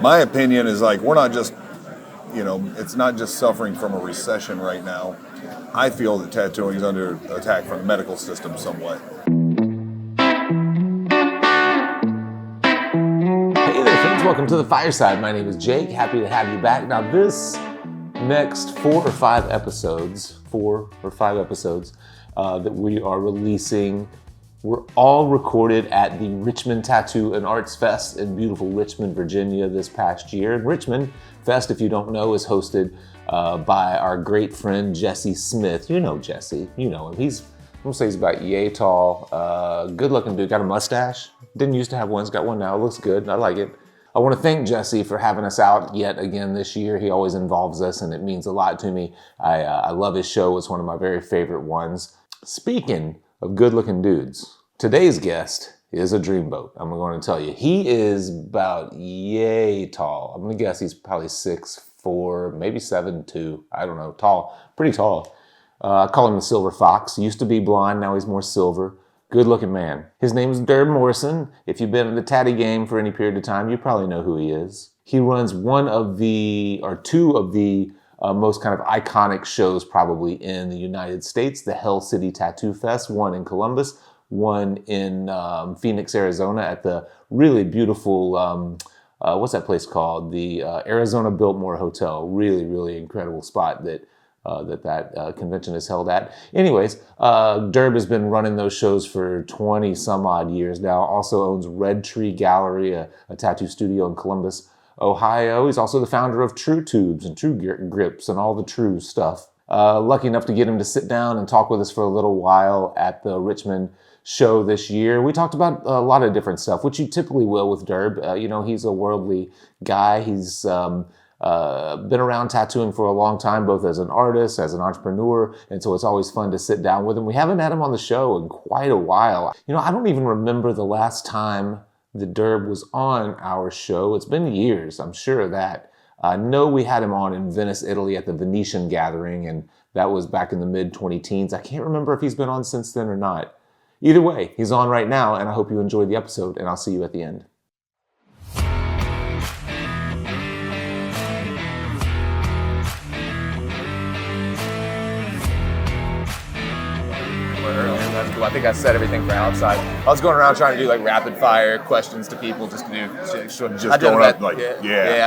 my opinion is like, we're not just, it's not just suffering from a recession right now. I feel that tattooing is under attack from the medical system somewhat. Hey there, friends. Welcome to the Fireside. My name is Jake. Happy to have you back. Now, this next 4 or 5 episodes that we are releasing, we're all recorded at the Richmond Tattoo and Arts Fest in beautiful Richmond, Virginia this past year. And Richmond Fest, if you don't know, is hosted by our great friend Jesse Smith. You know Jesse, you know him. I'm gonna say he's about yay tall, good looking dude, got a mustache. Didn't used to have one, he's got one now, it looks good, I like it. I want to thank Jesse for having us out yet again this year. He always involves us and it means a lot to me. I love his show, it's one of my very favorite ones. Speaking of good looking dudes, today's guest is a dreamboat. I'm going to tell you. He is about yay tall. I'm going to guess he's probably 6'4", maybe 7'2". I don't know. Tall. Pretty tall. I call him the Silver Fox. He used to be blonde. Now he's more silver. Good looking man. His name is Durb Morrison. If you've been in the tatty game for any period of time, you probably know who he is. He runs two of the most kind of iconic shows probably in the United States, the Hell City Tattoo Fest, one in Columbus, one in Phoenix, Arizona at the really beautiful, what's that place called? The Arizona Biltmore Hotel. Really, really incredible spot that convention is held at. Anyways, Durb has been running those shows for 20 some odd years now. Also owns Red Tree Gallery, a tattoo studio in Columbus, Ohio. He's also the founder of True Tubes and True Grips and all the true stuff. Lucky enough to get him to sit down and talk with us for a little while at the Richmond show this year. We talked about a lot of different stuff, which you typically will with Durb. He's a worldly guy. He's been around tattooing for a long time, both as an artist, as an entrepreneur, and so it's always fun to sit down with him. We haven't had him on the show in quite a while. I don't even remember the last time that Durb was on our show. It's been years, I'm sure of that. I know we had him on in Venice, Italy at the Venetian gathering, and that was back in the mid-2010s. I can't remember if he's been on since then or not. Either way, he's on right now, and I hope you enjoyed the episode, and I'll see you at the end. I think I said everything for outside. I was going around trying to do like rapid fire questions to people just to do. I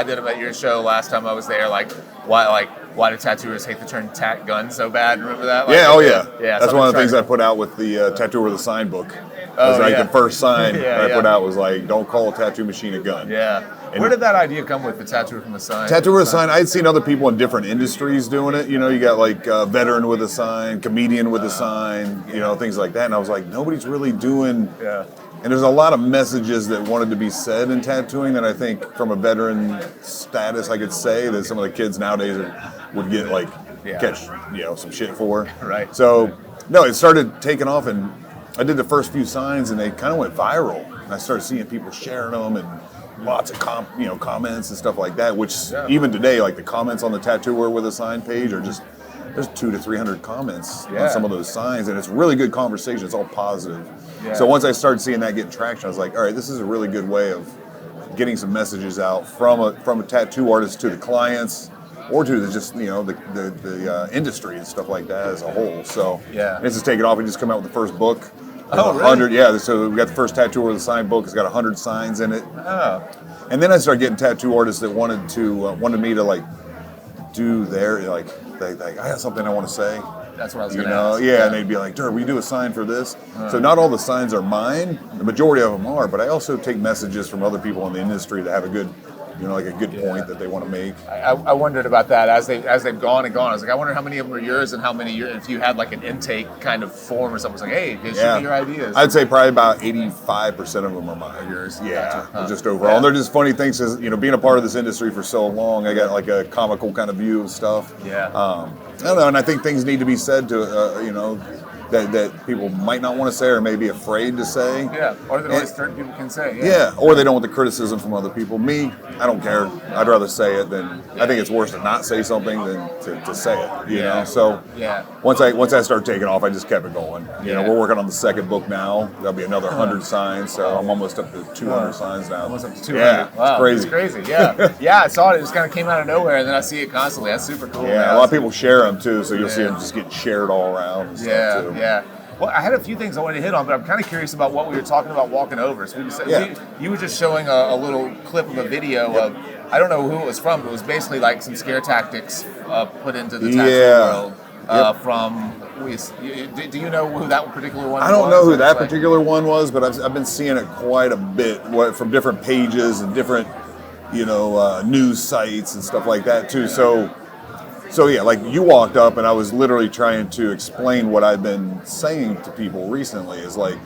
did them at your show last time I was there. Why do tattooers hate the term tat gun so bad? Remember that? Yeah. That's one of the things I put out with the Tattoo with a Sign book. The first sign I put out was like, don't call a tattoo machine a gun. Yeah. And where did that idea come with, the tattoo from the sign? Tattoo with a sign, I'd seen other people in different industries doing it. You got like veteran with a sign, comedian with a sign, things like that. And I was like, nobody's really doing... Yeah. And there's a lot of messages that wanted to be said in tattooing that I think from a veteran status, I could say that some of the kids nowadays would get catch, some shit for. Right. So, no, it started taking off and I did the first few signs and they kind of went viral. And I started seeing people sharing them and lots of comments and stuff like that, which even today, like the comments on the Tattooer with a Sign page are just, there's 200 to 300 comments on some of those signs, and it's really good conversation. It's all positive. Yeah. So once I started seeing that getting traction, I was like, all right, this is a really good way of getting some messages out from a tattoo artist to the clients or to the industry and stuff like that as a whole. So this is taking off. We just come out with the first book. Oh, really? 100, yeah. So we got the first Tattoo with a Sign book. It's got 100 signs in it. Oh. And then I started getting tattoo artists that wanted me to do their I got something I want to say. That's what I was going to ask. Yeah, and they'd be like, Durb, will you do a sign for this? So not all the signs are mine. The majority of them are, but I also take messages from other people in the industry that have a good point that they want to make. I wondered about that as they've gone and gone. I was like, I wonder how many of them are yours and how many if you had like an intake kind of form or something. It's like, hey, shoot me your ideas. I'd say probably about 85% of them are mine. Yours. Yeah, just overall. And they're just funny things because, being a part of this industry for so long, I got like a comical kind of view of stuff. Yeah. I don't know, and I think things need to be said to, that people might not want to say or may be afraid to say. Yeah, or that only certain people can say. Yeah, or they don't want the criticism from other people. Me, I don't care. I'd rather say it than I think it's worse to not say something than to say it. You know. So once I started taking off, I just kept it going. You know, we're working on the second book now. There'll be another 100 signs, so I'm almost up to 200 signs now. Almost up to 200. Yeah, wow, it's crazy. It's crazy. Yeah, yeah. I saw it. It just kind of came out of nowhere, and then I see it constantly. That's super cool. Yeah, a lot of people share them too, so you'll see them just getting shared all around. And stuff too. Yeah. Well, I had a few things I wanted to hit on, but I'm kind of curious about what we were talking about walking over. So you were just showing a little clip of a video of, I don't know who it was from, but it was basically like some scare tactics put into the tattoo world from. Do you know who that particular one was? I don't know who that particular one was, but I've been seeing it quite a bit from different pages and different, news sites and stuff like that too. So yeah, like you walked up and I was literally trying to explain what I've been saying to people recently is like,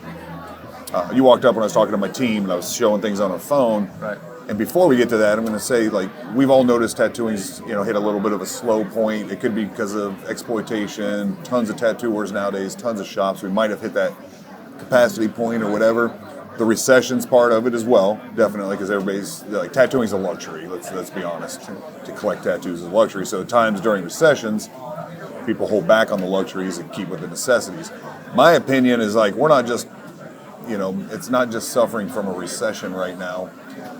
you walked up when I was talking to my team and I was showing things on a phone. Right. And before we get to that, I'm going to say like, we've all noticed tattooing's, hit a little bit of a slow point. It could be because of exploitation, tons of tattooers nowadays, tons of shops. We might have hit that capacity point or whatever. The recession's part of it as well, definitely, because everybody's like, tattooing's a luxury. Let's be honest. To collect tattoos is a luxury. So at times during recessions, people hold back on the luxuries and keep with the necessities. My opinion is like we're not just, it's not just suffering from a recession right now.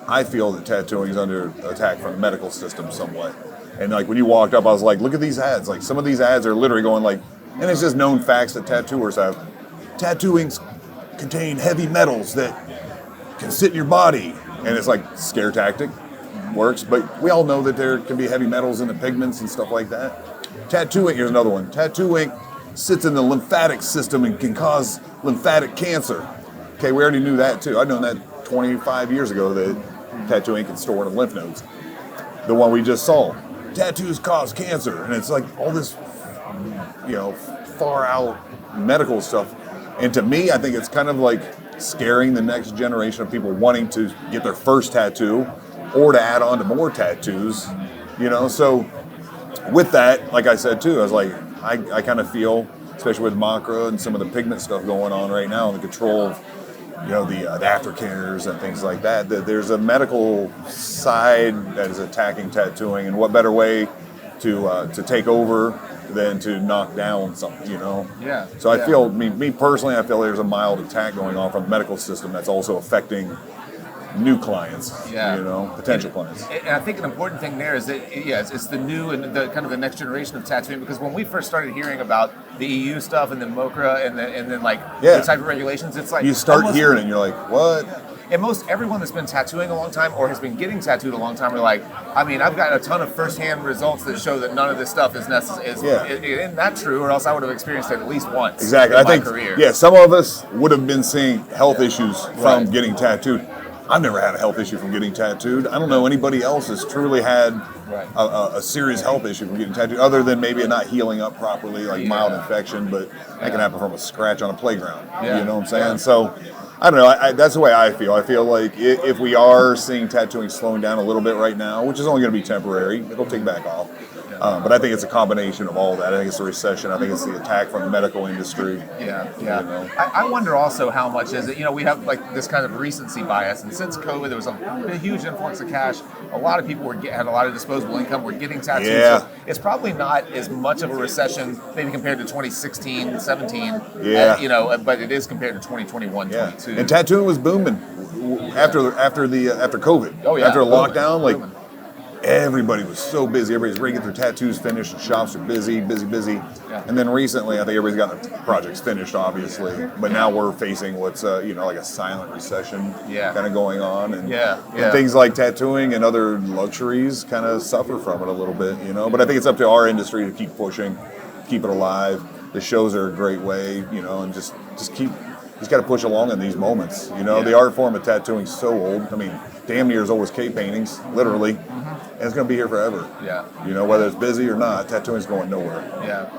I feel that tattooing is under attack from the medical system somewhat. And like when you walked up, I was like, look at these ads. Like some of these ads are literally going like, and it's just known facts that tattooers have. Tattooing's contain heavy metals that can sit in your body, and it's like scare tactic works, but we all know that there can be heavy metals in the pigments and stuff like that. Tattoo ink, here's another one. Tattoo ink sits in the lymphatic system and can cause lymphatic cancer. Okay, we already knew that too. I've known that 25 years ago that tattoo ink can store in the lymph nodes. The one we just saw, tattoos cause cancer, and it's like all this, far out medical stuff. And to me, I think it's kind of like scaring the next generation of people wanting to get their first tattoo or to add on to more tattoos, So with that, like I said too, I was like, I kind of feel, especially with Macra and some of the pigment stuff going on right now and the control of, the aftercares and things like that, that there's a medical side that is attacking tattooing, and what better way to take over than to knock down something, Yeah. So I feel, me personally, I feel there's a mild attack going on from the medical system that's also affecting new clients, potential clients. And I think an important thing there is that, it's the new and the kind of the next generation of tattooing, because when we first started hearing about the EU stuff and the MOCRA and then the type of regulations, it's like... You start hearing it and you're like, what? And everyone that's been tattooing a long time or has been getting tattooed a long time are like, I've got a ton of first-hand results that show that none of this stuff is necessary. Isn't that true? Or else I would have experienced it at least once exactly. in my career. Yeah, some of us would have been seeing health issues from getting tattooed. I've never had a health issue from getting tattooed. I don't know anybody else that's truly had a serious health issue from getting tattooed, other than maybe it not healing up properly, like mild infection, but that can happen from a scratch on a playground. Yeah. You know what I'm saying? Yeah. So, I don't know. That's the way I feel. I feel like if we are seeing tattooing slowing down a little bit right now, which is only going to be temporary, it'll take back off. But I think it's a combination of all that. I think it's the recession. I think it's the attack from the medical industry. Yeah. I wonder also how much is it, we have like this kind of recency bias. And since COVID, there was a huge influx of cash. A lot of people had a lot of disposable income, were getting tattoos. Yeah. So it's probably not as much of a recession, maybe compared to 2016, 17. Yeah. But it is compared to 2021, 22. And tattooing was booming after COVID. Oh, yeah. After the lockdown, booming. Everybody was so busy. Everybody's ready to get their tattoos finished. The shops are busy. Yeah. And then recently, I think everybody's got their projects finished, obviously. But now we're facing what's, like a silent recession kind of going on. And things like tattooing and other luxuries kind of suffer from it a little bit, But I think it's up to our industry to keep pushing, keep it alive. The shows are a great way, and just got to push along in these moments. The art form of tattooing is so old. damn near as old as cave paintings, literally, and it's going to be here forever. Yeah. You know, whether it's busy or not, tattooing's going nowhere. Yeah.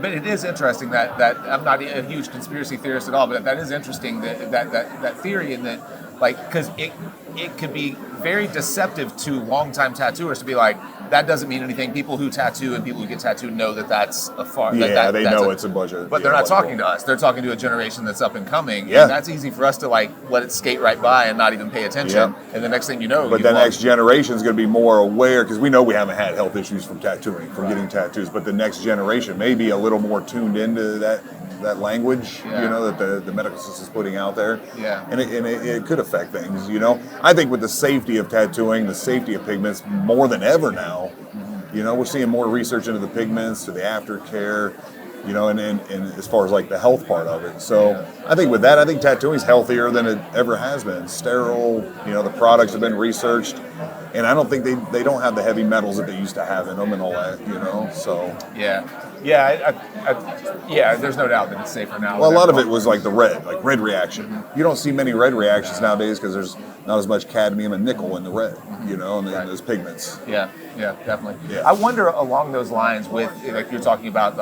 But it is interesting that I'm not a huge conspiracy theorist at all, but that is interesting that theory, in that, like, because it could be very deceptive to longtime tattooers to be like, that doesn't mean anything. People who tattoo and people who get tattooed know that that's a far. Yeah, they know it's a budget. But they're not talking to us. They're talking to a generation that's up and coming. Yeah. And that's easy for us to like let it skate right by and not even pay attention. Yeah. And the next thing you know, but the next generation is going to be more aware, because we know we haven't had health issues from tattooing, from getting tattoos. But the next generation may be a little more tuned into that language, you know, that the medical system is putting out there. Yeah. And it could affect things, you know. I think with the safety of tattooing, the safety of pigments, more than ever now, you know, we're seeing more research into the pigments, to the aftercare, you know, and as far as like the health part of it. So I think with that, I think tattooing is healthier than it ever has been. Sterile, you know, the products have been researched, and I don't think they don't have the heavy metals that they used to have in them and all that, you know. So there's no doubt that it's safer now. well, a lot of it was like red reaction. You don't see many red reactions nowadays because there's not as much cadmium and nickel in the red, you know, and those pigments. Yeah, definitely. Yeah. I wonder along those lines, with like you're talking about,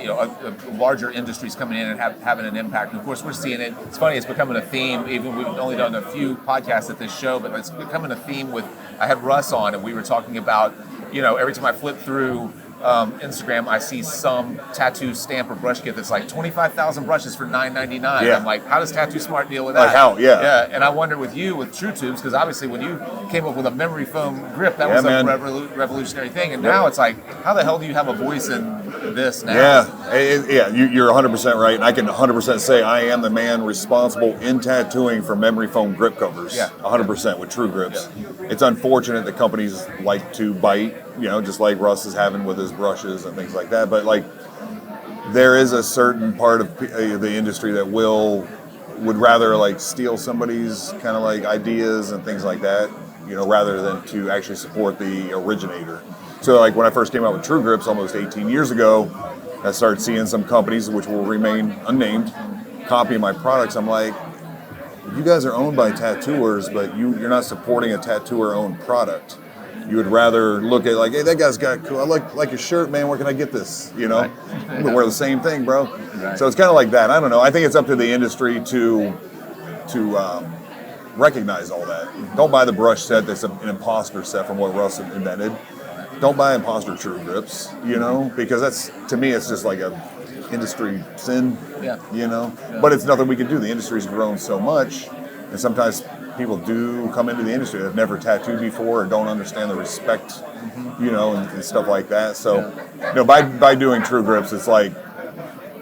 you know, larger industries coming in and having an impact. And of course, we're seeing it. It's funny; it's becoming a theme. Even we've only done a few podcasts at this show, but it's becoming a theme. I had Russ on, and we were talking about, you know, every time I flip through Instagram, I see some tattoo stamp or brush kit that's like 25,000 brushes for $9.99. Yeah. I'm like, how does Tattoo Smart deal with that? Like how? Yeah. Yeah. And I wonder with you, with True Tubes, because obviously when you came up with a memory foam grip, that was a revolutionary thing. And now it's like, how the hell do you have a voice in this now? Yeah, you're 100% right, and I can 100% say I am the man responsible in tattooing for memory foam grip covers. Yeah. 100% with True Grips. Yeah. It's unfortunate that companies like to bite, you know, just like Russ is having with his brushes and things like that. But like, there is a certain part of the industry that would rather like steal somebody's kind of like ideas and things like that, you know, rather than to actually support the originator. So like when I first came out with True Grips almost 18 years ago, I started seeing some companies, which will remain unnamed, copying my products. I'm like, you guys are owned by tattooers, but you're not supporting a tattooer-owned product. You would rather look at like, hey, that guy's got cool. I like your shirt, man. Where can I get this? You know, we wear the same thing, bro. Right. So it's kind of like that. I don't know. I think it's up to the industry to recognize all that. Don't buy the brush set that's an imposter set from what Russ invented. Don't buy imposter True Grips, you know, because that's, to me, it's just like a industry sin, you know. Yeah. But it's nothing we can do. The industry's grown so much, and sometimes people do come into the industry that have never tattooed before or don't understand the respect, you know, and stuff like that. So, you know, by doing True Grips, it's like,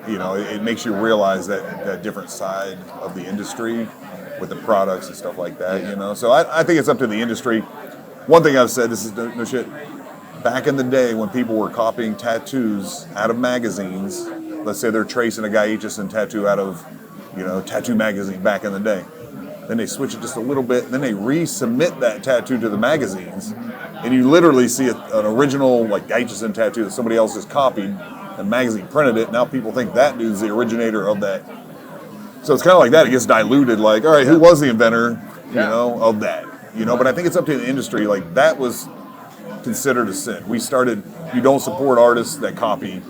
you know, it makes you realize that different side of the industry with the products and stuff like that, you know. So I think it's up to the industry. One thing I've said, this is no shit, back in the day when people were copying tattoos out of magazines, let's say they're tracing a Guy Aitchison tattoo out of, you know, Tattoo Magazine back in the day. Then they switch it just a little bit, and then they resubmit that tattoo to the magazines, and you literally see an original like Aitchison tattoo that somebody else has copied, and magazine printed it. Now people think that dude's the originator of that. So it's kind of like that. It gets diluted. Like, all right, who was the inventor, you know, of that? You know, but I think it's up to the industry. Like that was considered a sin. We started. You don't support artists that copy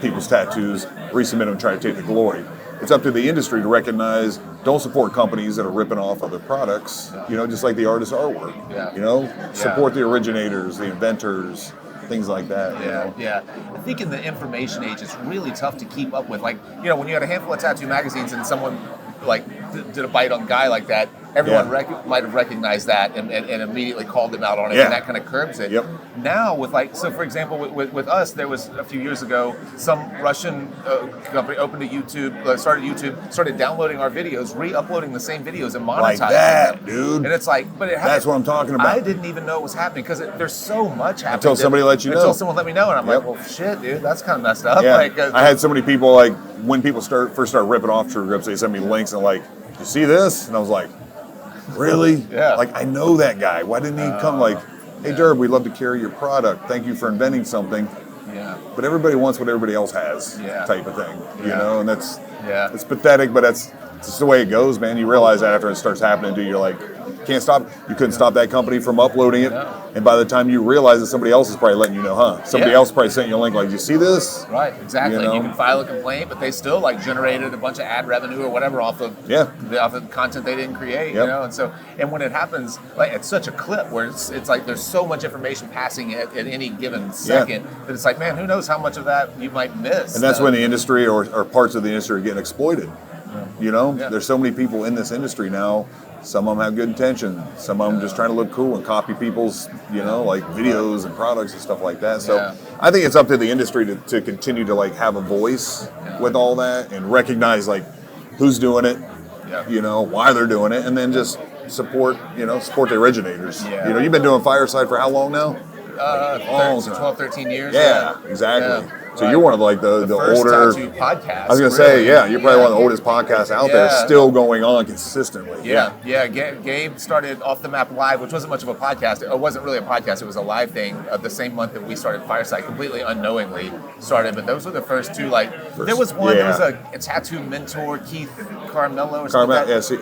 people's tattoos, resubmit them, and try to take the glory. It's up to the industry to recognize, don't support companies that are ripping off other products, you know, just like the artist's artwork. You know, support the originators, the inventors, things like that. I think in the information age, it's really tough to keep up with. Like, you know, when you had a handful of tattoo magazines and someone like did a bite on Guy like that, everyone might have recognized that and immediately called them out on it, and that kind of curbs it. Now with like, so for example, with us, there was a few years ago, some Russian company opened a YouTube, started downloading our videos, re-uploading the same videos and monetizing like that, them. dude. And it's like, but that's what I'm talking about. I didn't even know it was happening because there's so much happening. Until somebody let you know. Until someone let me know, and I'm like, well, shit, dude, that's kind of messed up. Yeah. Like, I had so many people, like, when people first start ripping off True Grips, they send me links and like, you see this? And I was like, really? Like, I know that guy. Why didn't he come? Like, hey, Durb, we'd love to carry your product. Thank you for inventing something. But everybody wants what everybody else has, type of thing. You know, and that's it's pathetic, but that's just the way it goes, man. You realize that after it starts happening to you, you're like, Can't stop. You couldn't stop that company from uploading it. No. And by the time you realize that somebody else is probably letting you know, somebody else probably sent you a link like, "Do you see this?" Right, exactly. You know? You can file a complaint, but they still like generated a bunch of ad revenue or whatever off of the content they didn't create. You know, and when it happens, like it's such a clip where it's like there's so much information passing at any given second that it's like, man, who knows how much of that you might miss. And that's when the industry or parts of the industry are getting exploited. You know, there's so many people in this industry now. Some of them have good intention. Some of them just trying to look cool and copy people's, like videos and products and stuff like that. So I think it's up to the industry to continue to like have a voice with all that and recognize like who's doing it, why they're doing it, and then just support the originators. You've been doing Fireside for how long now? 12, 13 years. Yeah, exactly. So you're one of like the first older tattoo podcasts. I was gonna say, you're probably one of the oldest podcasts out there, still going on consistently. Gabe started Off the Map Live, which wasn't much of a podcast. It wasn't really a podcast. It was a live thing. The same month that we started Fireside, completely unknowingly started. But those were the first two. There was one. There was a tattoo mentor, Keith Carmelo or something.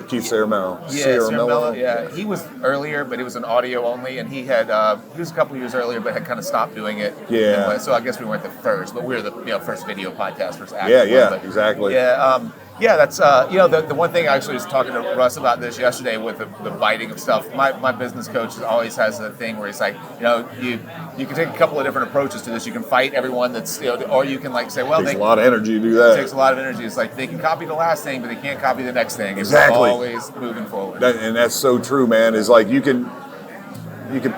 Keith Caramello. Caramello. Yeah, he was earlier, but it was an audio only, and he was a couple years earlier, but had kind of stopped doing it. Yeah. Anyway, so I guess we weren't the first, but we were the first video podcast, first active exactly. That's the one thing I actually was talking to Russ about this yesterday with the biting of stuff. My business coach always has a thing where he's like, you can take a couple of different approaches to this. You can fight everyone that's or you can like say, well, it takes a lot of energy to do that. It takes a lot of energy. It's like they can copy the last thing, but they can't copy the next thing. Exactly. It's always moving forward. And that's so true, man. Is like you can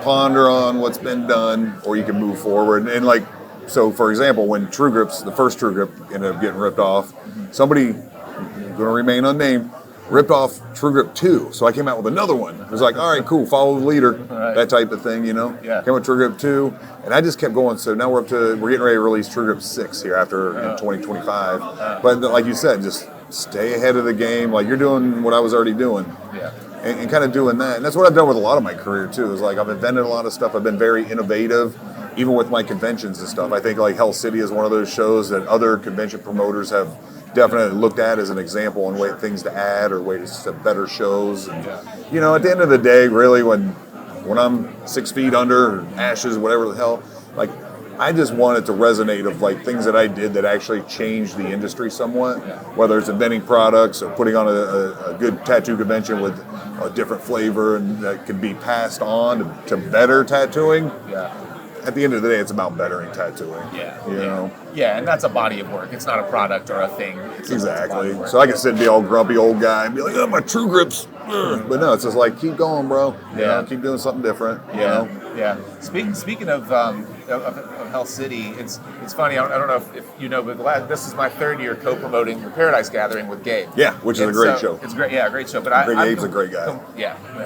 ponder on what's been done, or you can move forward. And like, so for example, when True Grips, the first True Grip ended up getting ripped off, somebody, going to remain unnamed, ripped off True Grip 2. So I came out with another one. It was like, all right, cool, follow the leader, that type of thing, Yeah. Came with True Grip 2, and I just kept going. So now we're getting ready to release True Grip 6 here in 2025. But like you said, just stay ahead of the game. Like you're doing what I was already doing. Yeah. And kind of doing that. And that's what I've done with a lot of my career too. Is like I've invented a lot of stuff. I've been very innovative, even with my conventions and stuff. I think like Hell City is one of those shows that other convention promoters have definitely looked at as an example and things to add or ways to better shows. And, at the end of the day, really, when I'm 6 feet under or ashes, whatever the hell, like I just want it to resonate of like things that I did that actually changed the industry somewhat, whether it's inventing products or putting on a good tattoo convention with a different flavor and that can be passed on to better tattooing. At the end of the day, it's about bettering tattooing. And that's a body of work. It's not a product or a thing. Exactly. So I can sit and be all grumpy old guy and be like, oh, my True Grips. But no, it's just like, keep going, bro. Keep doing something different. Speaking of Hell City, it's funny. I don't know if you know, but this is my third year co-promoting the Paradise Gathering with Gabe. Yeah, which is a great show. It's great. Yeah, great show. But Gabe's a great guy.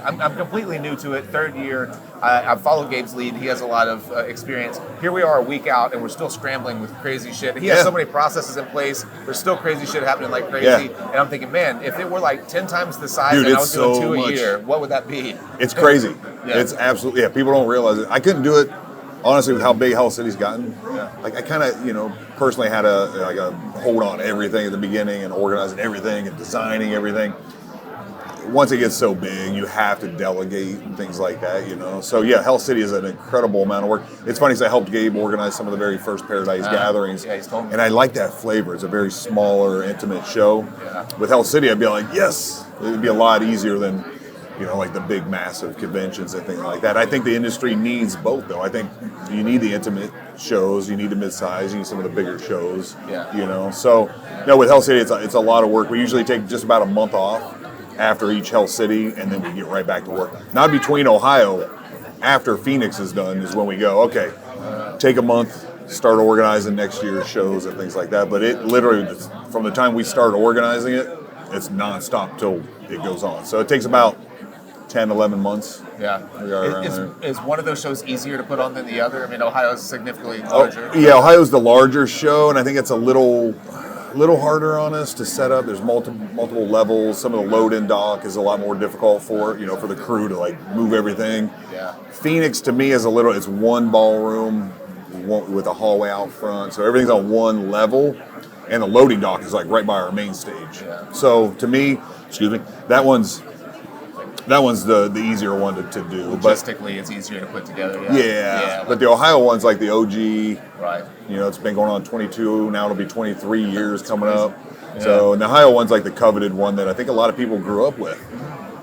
I'm completely new to it. Third year. I've followed Gabe's lead. He has a lot of experience. Here we are a week out, and we're still scrambling with crazy shit. He has so many processes in place. There's still crazy shit happening like crazy. And I'm thinking, man, if it were like 10 times the size and I was doing 2 a year, what would that be? It's crazy. It's absolutely, people don't realize it. I couldn't do it, honestly, with how big Hell City's gotten. Like I kind of, personally had a hold on everything at the beginning and organizing everything and designing everything. Once it gets so big, you have to delegate and things like that, So Hell City is an incredible amount of work. It's funny because I helped Gabe organize some of the very first Paradise gatherings. He's told me. And I like that flavor. It's a very smaller, intimate show. With Hell City, I'd be like, yes! It would be a lot easier than, like the big, massive conventions and things like that. I think the industry needs both, though. I think you need the intimate shows, you need the mid-size, you need some of the bigger shows, So, with Hell City, it's a lot of work. We usually take just about a month off after each Hell City, and then we get right back to work. Not between Ohio, after Phoenix is done, is when we go, okay, take a month, start organizing next year's shows and things like that. But it literally, from the time we start organizing it, it's nonstop till it goes on. So it takes about 10, 11 months. Is one of those shows easier to put on than the other? I mean, Ohio is significantly larger. Ohio's the larger show, and I think it's a little harder on us to set up. There's multiple levels. Some of the load-in dock is a lot more difficult for the crew to like move everything. Phoenix to me is it's one ballroom with a hallway out front, so everything's on one level, and the loading dock is like right by our main stage. So to me, that one's That one's the easier one to do. Logistically, it's easier to put together. Yeah. But the Ohio one's like the OG. Right. You know, it's been going on 22, now it'll be 23 years coming up. Yeah. So, and the Ohio one's like the coveted one that I think a lot of people grew up with.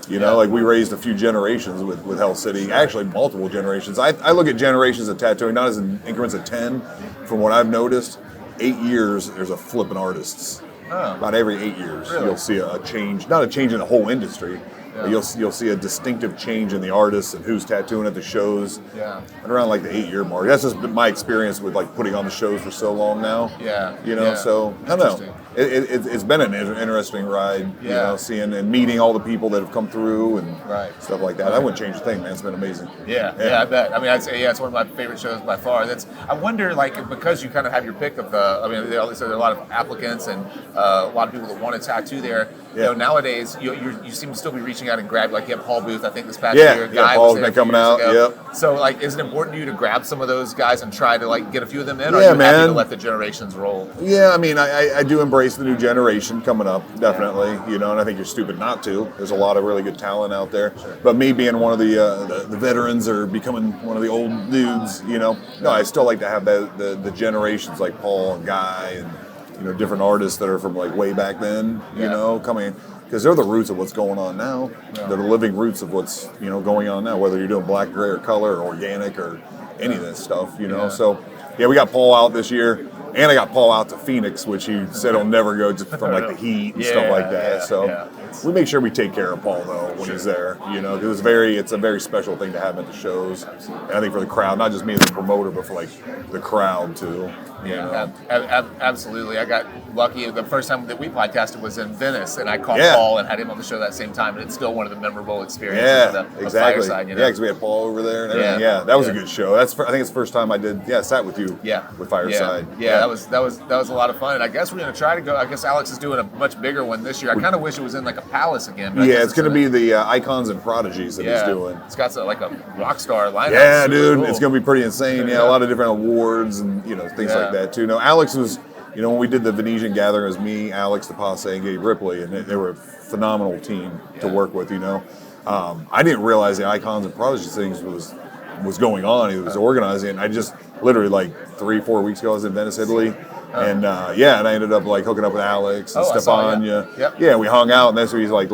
You know, like we raised a few generations with Hell City, actually multiple generations. I look at generations of tattooing not as in increments of 10. From what I've noticed, 8 years, there's a flip in artists. About every 8 years, you'll see a change, not a change in the whole industry, but you'll see a distinctive change in the artists and who's tattooing at the shows. Yeah. And around like the 8-year mark. That's just been my experience with like putting on the shows for so long now. Yeah. You know, so I don't know. It's been an interesting ride, you know, seeing and meeting all the people that have come through and stuff like that. I wouldn't change a thing, man. It's been amazing. Yeah, I bet. I mean, I'd say, it's one of my favorite shows by far. I wonder, like, because you kind of have your pick of there are a lot of applicants and a lot of people that want to tattoo there. You know, nowadays, you seem to still be reaching out and grab, like, you have Paul Booth, I think this past year. Paul's been coming out, yep. So, like, is it important to you to grab some of those guys and try to, like, get a few of them in? Or are you happy to let the generations roll? Yeah, I mean, I do embrace the new generation coming up, definitely, you know, and I think you're stupid not to. There's a lot of really good talent out there. But me being one of the veterans or becoming one of the old dudes, you know, no, I still like to have the generations like Paul and Guy and, you know, different artists that are from like way back then, you know, coming, because they're the roots of what's going on now. They're the living roots of what's, you know, going on now, whether you're doing black, gray, or color, or organic, or any of that stuff, you know. So, we got Paul out this year. And I got Paul out to Phoenix, which he said he'll never go just from like the heat and stuff like that. So we make sure we take care of Paul though when he's there, you know, because it's a very special thing to have him at the shows. And I think for the crowd, not just me as a promoter, but for like the crowd too. Absolutely. I got lucky. The first time that we podcasted was in Venice, and I caught Paul and had him on the show that same time, and it's still one of the memorable experiences of Fireside. You know? Yeah, because we had Paul over there and everything. Yeah, that was a good show. I think it's the first time I did. Sat with you. With Fireside. That was a lot of fun. And I guess we're gonna try to go. I guess Alex is doing a much bigger one this year. I kind of wish it was in like a palace again. But it's gonna be the icons and prodigies that he's doing. It's got like a rock star lineup. Yeah, dude, it's gonna be pretty insane. Yeah, a lot of different awards and things like that too. No, Alex was, when we did the Venetian gathering, it was me, Alex DePasse, and Gabe Ripley, and they were a phenomenal team to work with. I didn't realize the icons and prodigies things was going on. He was organizing it. I just literally like 3-4 weeks ago I was in Venice, Italy. And and I ended up like hooking up with Alex and Stefania. We hung out, and that's where he's like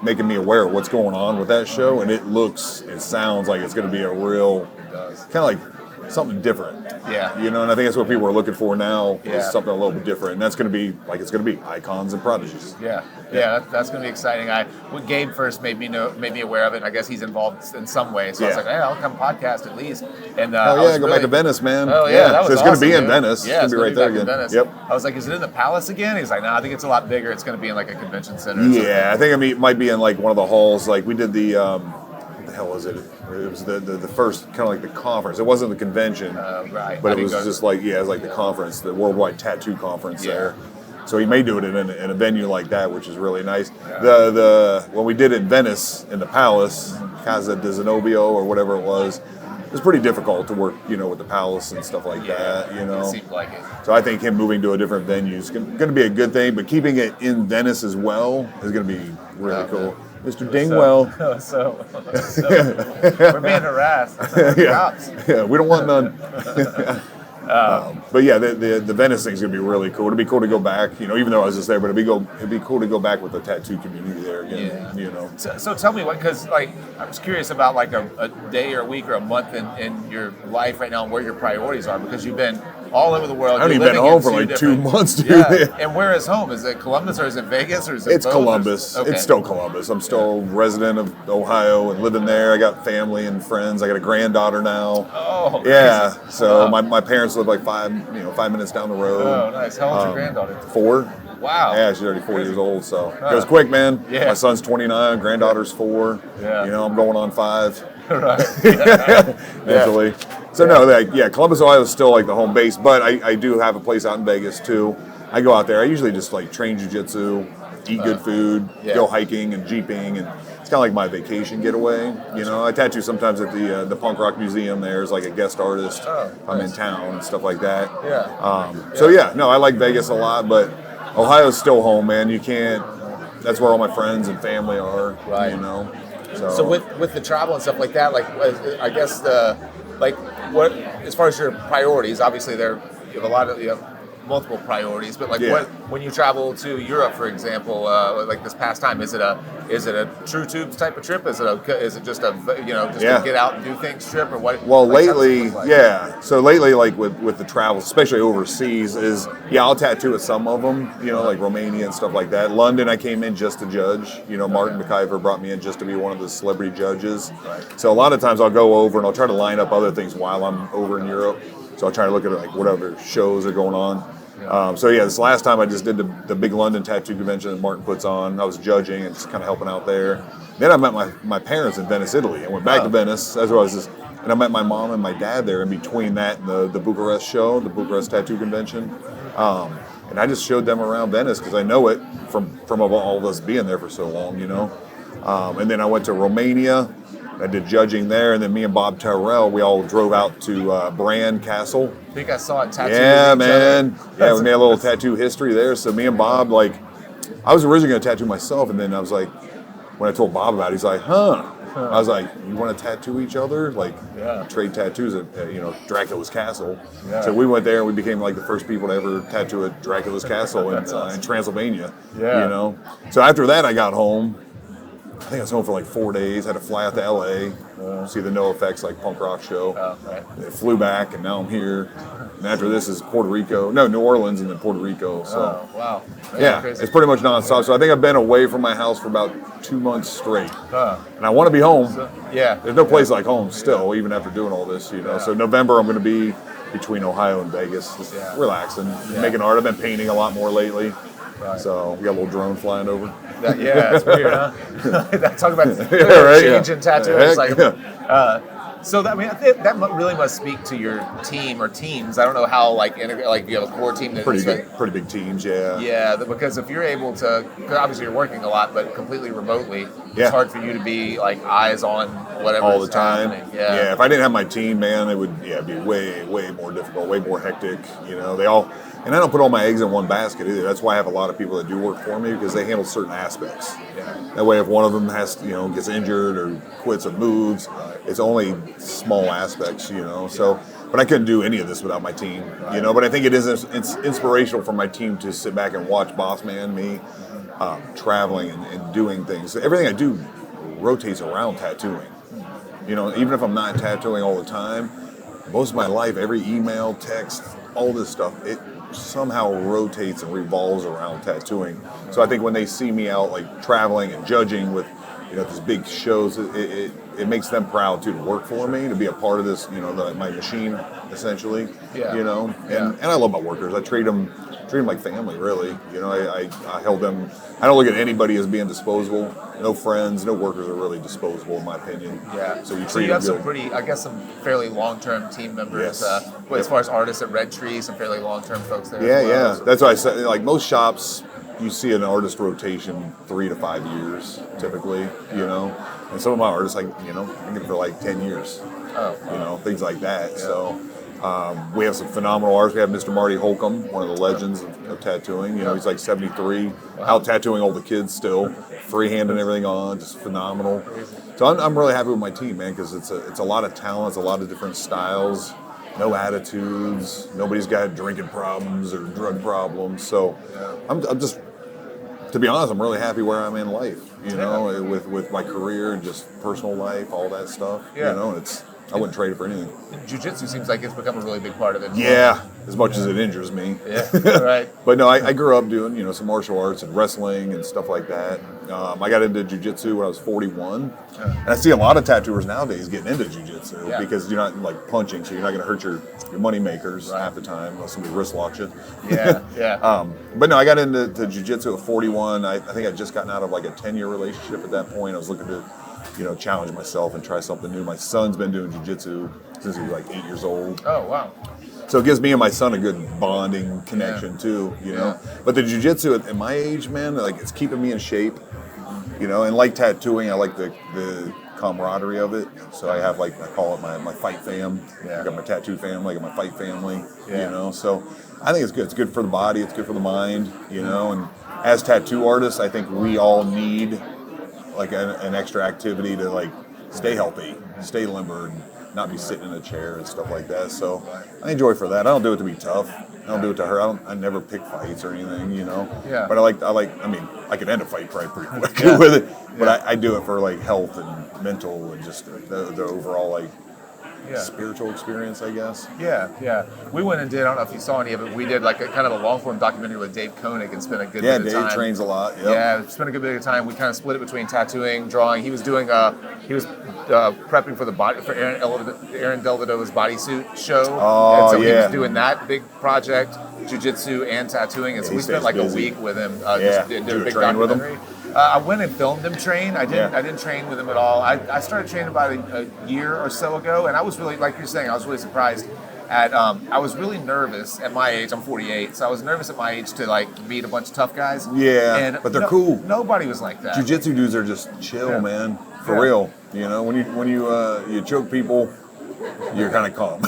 making me aware of what's going on with that show. And it sounds like it's going to be a real kind of like something different. And I think that's what people are looking for now is something a little bit different. And that's going to be like it's going to be icons and prodigies. That's going to be exciting. When Gabe first made me aware of it, I guess he's involved in some way. So I was like, hey, I'll come podcast at least. And go back to Venice, man. Oh yeah, that was so it's awesome, going to be in Venice. Yeah, it's going to be right there again. Venice. Yep. I was like, is it in the Palace again? He's like, no, I think it's a lot bigger. It's going to be in like a convention center. I think it might be in like one of the halls. Like we did the what the hell was it? It was the first kind of like the conference. It wasn't the convention, but it was just like it was like the conference, the Worldwide Tattoo Conference there. So he may do it in a venue like that, which is really nice. When we did it in Venice in the Palace, Casa di Zenobio or whatever it was pretty difficult to work, with the Palace and stuff like that. It seemed like it. So I think him moving to a different venue is going to be a good thing, but keeping it in Venice as well is going to be really cool. Mr. Dingwell. We're being harassed. We don't want none. But the Venice thing is going to be really cool. It'd be cool to go back, even though I was just there, but it'd be cool to go back with the tattoo community there again, So tell me because I was curious about like a day or a week or a month in your life right now and where your priorities are because you've been all over the world. I've only been home for like 2 months, dude. And where is home? Is it Columbus or is it Vegas or is it It's both? Columbus. Okay. It's still Columbus. I'm still a resident of Ohio and living there. I got family and friends. I got a granddaughter now. Oh, yeah. Jesus. So my parents live like 5 minutes down the road. Oh, nice. How old's your granddaughter? 4. Wow. Yeah, she's already 4 years old, so it goes quick, man. Yeah. My son's 29, granddaughter's 4. Yeah. I'm going on 5. Right. Mentally. So Columbus, Ohio is still like the home base, but I do have a place out in Vegas too. I go out there. I usually just like train jiu-jitsu, eat good food, go hiking and jeeping, and it's kind of like my vacation getaway. I tattoo sometimes at the Punk Rock Museum. There's like a guest artist. I'm in town and stuff like that. I like Vegas a lot, but Ohio's still home, man. You can't. That's where all my friends and family are. Right. So with the travel and stuff like that, like I guess what as far as your priorities, obviously you have multiple priorities, but like when you travel to Europe, for example, like this past time, is it a true tubes type of trip? Is it just a to get out and do things trip, or what? Well, like, lately, So lately, like with the travels, especially overseas, I'll tattoo at some of them, like Romania and stuff like that. London, I came in just to judge. Martin McIver brought me in just to be one of the celebrity judges. Right. So a lot of times I'll go over and I'll try to line up other things while I'm over in Europe. So I'll try to look at like whatever shows are going on. This last time I just did the big London tattoo convention that Martin puts on. I was judging and just kind of helping out there. Then I met my parents in Venice, Italy. I went back to Venice, and I met my mom and my dad there in between that and the Bucharest show, the Bucharest tattoo convention. And I just showed them around Venice because I know it from all of us being there for so long, And then I went to Romania. I did judging there, and then me and Bob Tyrrell, we all drove out to Bran Castle. I think I saw it tattooed. Yeah, man. Yeah, we made a little tattoo history there. So me and Bob, like, I was originally going to tattoo myself, and then I was like, when I told Bob about it, he's like, huh. I was like, you want to tattoo each other? Like, trade tattoos at Dracula's castle. Yeah. So we went there, and we became like the first people to ever tattoo at Dracula's castle in Transylvania. Yeah. So after that, I got home. I think I was home for like 4 days. Had to fly out to LA, see the No Effects like punk rock show. Right. I flew back, and now I'm here. And after this is New Orleans, and then Puerto Rico. So wow, crazy. It's pretty much nonstop. So I think I've been away from my house for about 2 months straight, and I want to be home. There's no place like home still, even after doing all this. So November I'm going to be between Ohio and Vegas, just relaxing, making art. I've been painting a lot more lately. Right. So we got a little drone flying over. It's weird, huh? Talk about changing tattoos. So that, that really must speak to your team or teams. I don't know how you have a core team that pretty big teams. Yeah, because if you're able to, obviously you're working a lot, but completely remotely, it's hard for you to be like eyes on whatever all the time. Happening. Yeah, if I didn't have my team, man, it would be way more difficult, way more hectic. They all. And I don't put all my eggs in one basket either. That's why I have a lot of people that do work for me, because they handle certain aspects. Yeah. That way, if one of them gets injured or quits or moves, it's only small aspects, So, but I couldn't do any of this without my team, But I think it's inspirational for my team to sit back and watch Boss Man, me, traveling and doing things. So everything I do rotates around tattooing. Even if I'm not tattooing all the time, most of my life, every email, text, all this stuff, it somehow rotates and revolves around tattooing. So I think when they see me out like traveling and judging with these big shows, it makes them proud too to work for me, to be a part of this, my machine essentially. And I love my workers. I treat them like family, really. I held them. I don't look at anybody as being disposable. No friends, no workers are really disposable, in my opinion. Yeah. So you have some fairly long-term team members. Yes. As far as artists at Red Tree, some fairly long-term folks there. Yeah. That's why I said, like most shops, you see an artist rotation 3 to 5 years typically. And some of my artists, I'm in for like 10 years. Things like that. Yeah. So. We have some phenomenal artists. We have Mr. Marty Holcomb, one of the legends of tattooing. He's like 73, out tattooing all the kids still, freehanding everything on, just phenomenal. So I'm really happy with my team, man, because it's a lot of talents, a lot of different styles, no attitudes. Nobody's got drinking problems or drug problems. So I'm just, to be honest, I'm really happy where I'm in life. With my career and just personal life, all that stuff. I wouldn't trade it for anything. Jiu-jitsu seems like it's become a really big part of it. Yeah, as much as it injures me. Yeah, right. But no, I grew up doing, some martial arts and wrestling and stuff like that. I got into jiu-jitsu when I was 41. And I see a lot of tattooers nowadays getting into jiu-jitsu because you're not like punching, so you're not going to hurt your money makers half the time unless somebody wrist locks you. Yeah. But no, I got into jiu-jitsu at 41. I think I'd just gotten out of like a 10-year relationship at that point. I was looking to challenge myself and try something new. My son's been doing jiu-jitsu since he was like 8 years old. Oh, wow. So it gives me and my son a good bonding connection too, But the jiu-jitsu at my age, man, like it's keeping me in shape, and like tattooing, I like the camaraderie of it. So I have I call it my fight fam. I got my tattoo family, I got my fight family, So I think it's good. It's good for the body, it's good for the mind, and as tattoo artists, I think we all need like an extra activity to like stay healthy, stay limber, and not be sitting in a chair and stuff like that. So I enjoy for that. I don't do it to be tough. I don't do it to hurt. I never pick fights or anything, you know. Yeah. But I mean, I could end a fight probably pretty quick with it. But I do it for like health and mental and just the overall like spiritual experience, I guess. Yeah. We went and did, I don't know if you saw any of it, we did like a kind of a long form documentary with Dave Koenig and spent a good bit of time. Dave trains a lot. Yep. Yeah, spent a good bit of time. We kind of split it between tattooing, drawing. He was doing prepping for for Aaron Delvedova's bodysuit show. Oh, and so he was doing that big project, jiu-jitsu and tattooing. And so we spent like busy. a week with him. Did Did you a big train with him? documentary. I went and filmed him train. I didn't train with him at all. I started training about a year or so ago, and I was really, like you're saying, I was really surprised at. I was really nervous at my age. I'm 48, so I was nervous at my age to like meet a bunch of tough guys. Yeah, but they're cool. Nobody was like that. Jiu-jitsu dudes are just chill, man. For real. You know, when you choke people, you're kind of calm.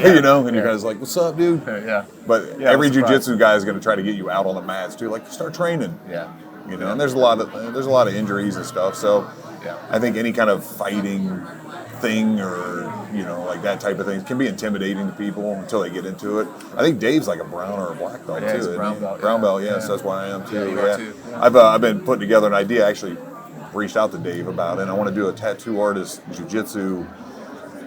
You know, and you're kind of like, "What's up, dude?" But every jiu-jitsu guy is going to try to get you out on the mats too. Like, start training. You know, and there's a lot of injuries and stuff. So I think any kind of fighting thing or, you know, like that type of thing can be intimidating to people until they get into it. I think Dave's like a brown or a black belt too. He's a brown belt. Brown belt, so that's why I am too. you are too. I've been putting together an idea. I actually reached out to Dave about it. And I want to do a tattoo artist jiu-jitsu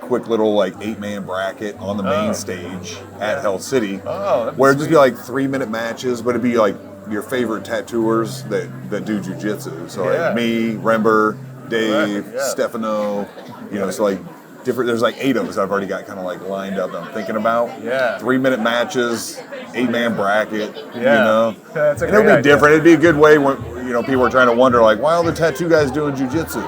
quick little like 8-man bracket on the main stage at Hell City. Where it'd just be like 3-minute matches, but it'd be like your favorite tattooers that do jiu-jitsu. So like me, Rember, Dave, Stefano, you know, so like different, there's like 8 of us I've already got kind of like lined up that I'm thinking about. 3-minute matches, 8-man bracket, you know. That's a and great it'll be idea. different. It'd be a good way when, you know, people are trying to wonder like, why are the tattoo guys doing jiu-jitsu?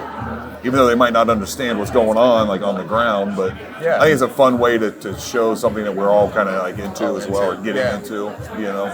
Even though they might not understand what's going on, like on the ground, but I think it's a fun way to show something that we're all kind of like into as well, or getting into, you know.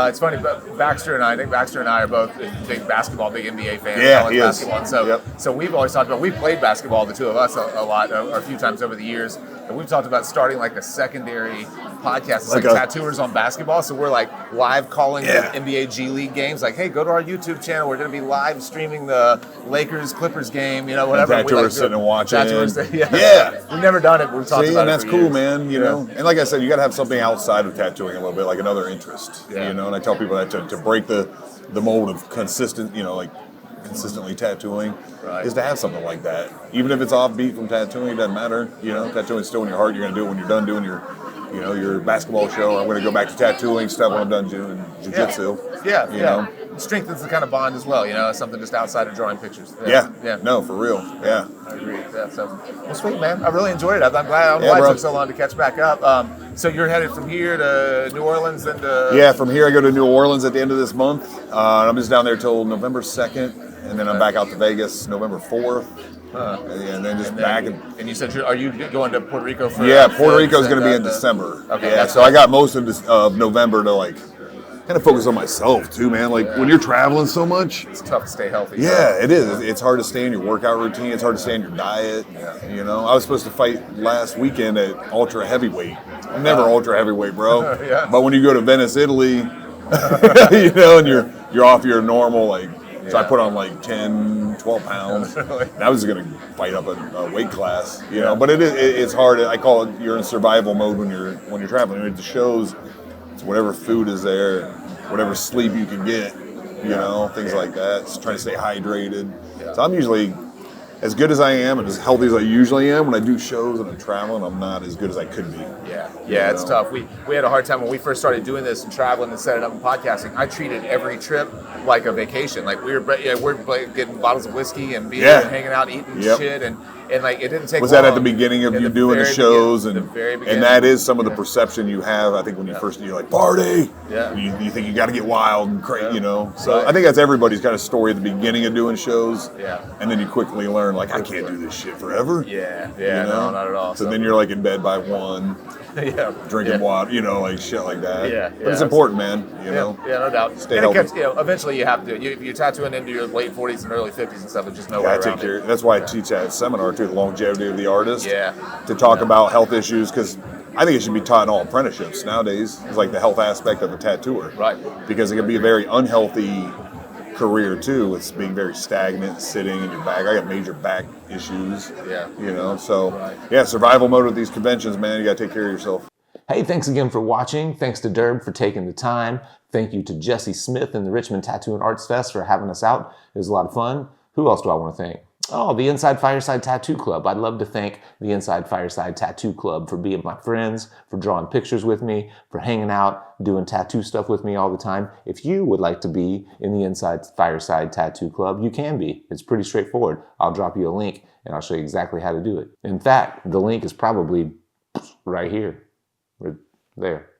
It's funny, but Baxter and I are both big basketball, big NBA fans. Yeah, he is. Basketball. So we've always talked about, we've played basketball, the two of us, a lot, a few times over the years, and we've talked about starting like a secondary podcast. It's like tattooers on basketball, so we're like live calling the NBA G League games, like, hey, go to our YouTube channel, we're going to be live streaming the Lakers-Clippers game, you know, whatever. And tattooers sitting and watching. We've never done it, but we've talked about and it that's for cool, years. man, you know. And like I said, you got to have something outside of tattooing a little bit, like another interest, you know. And I tell people that to break the mold of consistent, you know, like consistently tattooing is to have something like that. Even if it's offbeat from tattooing, it doesn't matter, you know. Tattooing's still in your heart. You're going to do it when you're done doing your, you know, your basketball show. I'm going to go back to tattooing stuff when I'm done doing jiu-jitsu. You know. Strengthens the kind of bond as well, you know, something just outside of drawing pictures. No, for real. I agree. Well, sweet, man. I really enjoyed it. I'm glad it took so long to catch back up. So you're headed from here to New Orleans, then to... from here I go to New Orleans at the end of this month. I'm just down there till November 2nd, and then I'm back out to Vegas November 4th. And then back. And you said, are you going to Puerto Rico for... Puerto Rico's going to be in December. Okay. So I got most of November to like kind of focus on myself too, man. Like when you're traveling so much, it's tough to stay healthy. It is. It's hard to stay in your workout routine. It's hard to stay in your diet. You know, I was supposed to fight last weekend at ultra heavyweight. I'm never ultra heavyweight, bro. But when you go to Venice, Italy, you know, and you're off your normal like. So I put on like 10, 12 pounds. And I was going to fight up a weight class, you know. But it's hard. I call it you're in survival mode when you're traveling. At the shows, it's whatever food is there, whatever sleep you can get, you know, things like that. Just trying to stay hydrated. So I'm usually as good as I am and as healthy as I usually am. When I do shows and I'm traveling, I'm not as good as I could be. It's tough. We had a hard time when we first started doing this and traveling and setting up and podcasting. I treated every trip like a vacation. Like we're getting bottles of whiskey and beer and hanging out, eating shit, and like it didn't take. Was long. that at the beginning of you doing the shows and that is some of the Yeah. perception you have? I think when you first you're like party, you think you got to get wild and crazy, you know. So I think that's everybody's kind of story at the beginning of doing shows, and then you quickly learn like I can't do this shit forever. You know? No, not at all. So then you're like in bed by 1. Drinking water, you know, like shit like that. But it's important, man. You know. No doubt. Stay healthy. Eventually you have to. You're tattooing into your late 40s and early 50s and stuff. There's just no way around it. That's why I teach that seminar too, the longevity of the artist. To talk Yeah. about health issues, because I think it should be taught in all apprenticeships nowadays. It's like the health aspect of a tattooer. Right. Because it can be a very unhealthy career too. It's being very stagnant, sitting in your back. I got major back issues. Yeah. So yeah, survival mode with these conventions, man. You got to take care of yourself. Hey, thanks again for watching. Thanks to Durb for taking the time. Thank you to Jesse Smith and the Richmond Tattoo and Arts Fest for having us out. It was a lot of fun. Who else do I want to thank? Oh, the Inside Fireside Tattoo Club. I'd love to thank the Inside Fireside Tattoo Club for being my friends, for drawing pictures with me, for hanging out, doing tattoo stuff with me all the time. If you would like to be in the Inside Fireside Tattoo Club, you can be. It's pretty straightforward. I'll drop you a link and I'll show you exactly how to do it. In fact, the link is probably right here, or there.